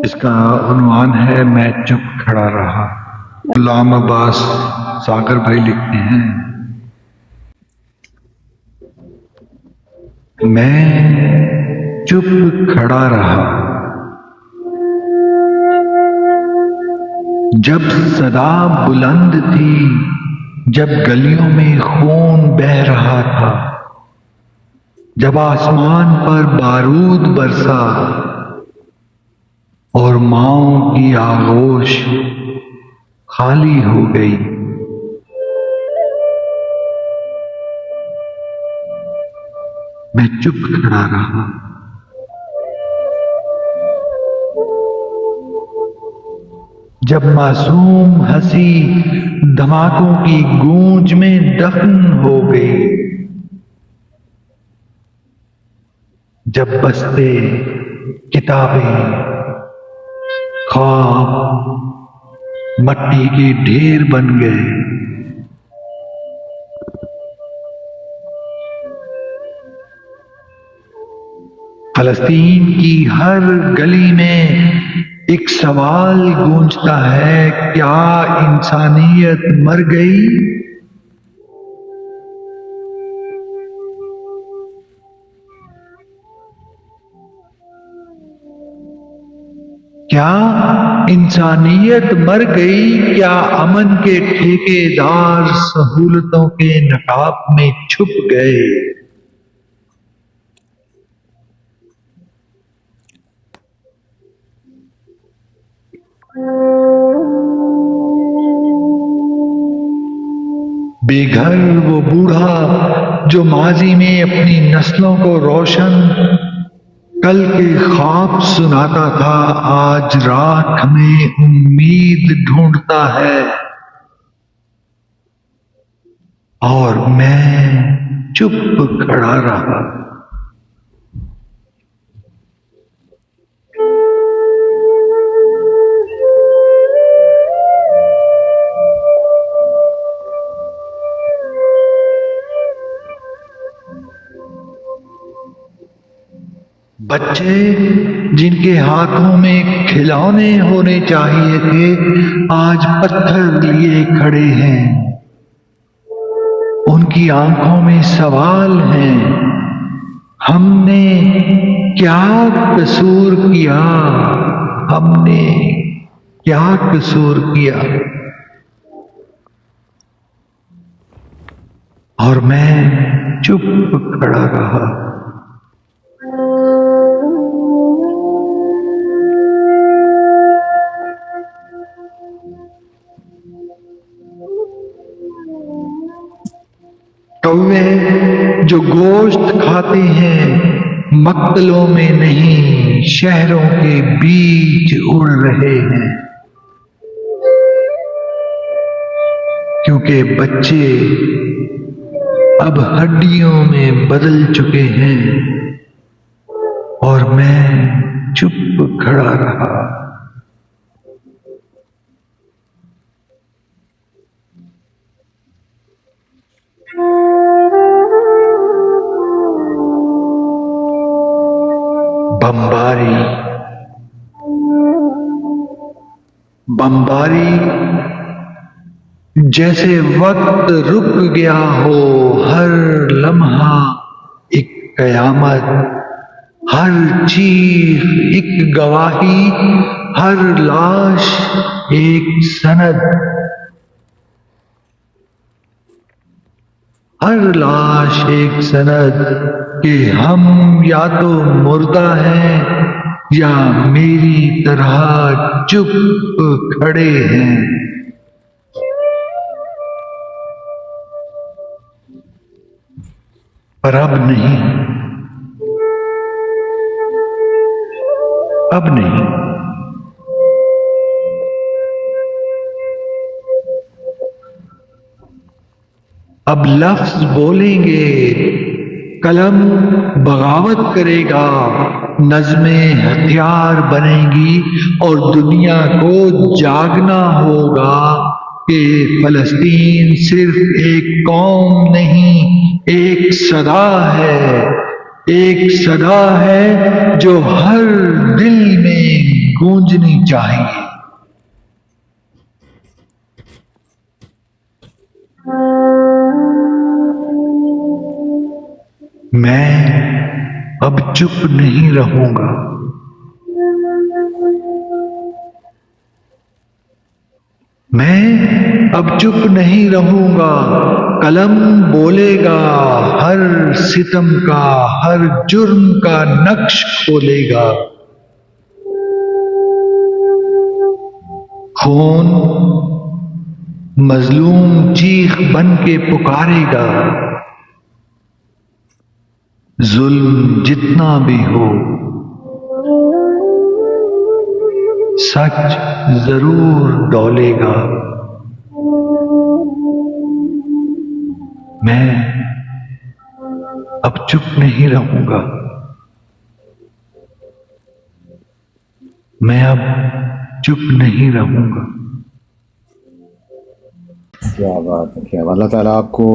इसका उन्वान है मैं चुप खड़ा रहा। गुलाम अब्बास सागर भाई लिखते हैं, मैं चुप खड़ा रहा जब सदा बुलंद थी, जब गलियों में खून बह रहा था, जब आसमान पर बारूद बरसा और माओं की आगोश खाली हो गई। मैं चुप खड़ा रहा। जब मासूम हंसी धमाकों की गूंज में दफन हो गई, जब बस्ते किताबें ख्वाब मट्टी के ढेर बन गए, फलस्तीन की हर गली में एक सवाल गूंजता है, क्या इंसानियत मर गई? क्या इंसानियत मर गई? क्या अमन के ठेकेदार सहूलतों के नकाब में छुप गए? बेघर वो बूढ़ा जो माजी में अपनी नस्लों को रोशन कल के ख्वाब सुनाता था, आज राख में उम्मीद ढूंढता है। और मैं चुप खड़ा रहा। बच्चे जिनके हाथों में खिलौने होने चाहिए थे, आज पत्थर लिए खड़े हैं। उनकी आंखों में सवाल हैं, हमने क्या कसूर किया? हमने क्या कसूर किया? और मैं चुप खड़ा रहा। कौवे जो गोश्त खाते हैं मक्तलों में नहीं, शहरों के बीच उड़ रहे हैं, क्योंकि बच्चे अब हड्डियों में बदल चुके हैं। और मैं चुप खड़ा रहा। बमबारी बमबारी जैसे वक्त रुक गया हो, हर लम्हा एक कयामत, हर चीख एक गवाही, हर लाश एक सनद, हर लाश एक सनद कि हम या तो मुर्दा हैं या मेरी तरह चुप खड़े हैं। पर अब नहीं, अब नहीं। अब लफ्ज बोलेंगे, कलम बगावत करेगा, नज़्में हथियार बनेंगी और दुनिया को जागना होगा कि फलस्तीन सिर्फ एक कौम नहीं, एक सदा है, एक सदा है जो हर दिल में गूंजनी चाहिए। मैं अब चुप नहीं रहूंगा। मैं अब चुप नहीं रहूंगा। कलम बोलेगा, हर सितम का, हर जुर्म का नक्श खोलेगा। खून मजलूम चीख बन के पुकारेगा। जुल्म जितना भी हो, सच जरूर डोलेगा। मैं अब चुप नहीं रहूंगा। मैं अब चुप नहीं रहूंगा। क्या बात है, क्या बात। अल्लाह ताला आपको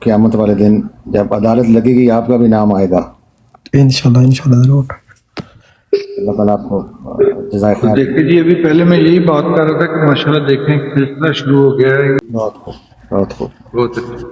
क़यामत वाले दिन जब अदालत लगेगी आपका भी नाम आएगा इंशाल्लाह, इंशाल्लाह ज़रूर। अल्लाह ताला आपको जज़ाए तो खैर। देखिए जी, अभी पहले मैं यही बात कर रहा था कि माशाल्लाह देखें सिलसिला शुरू हो गया है। बहुत खूब, बहुत खूब। बहुत अच्छा।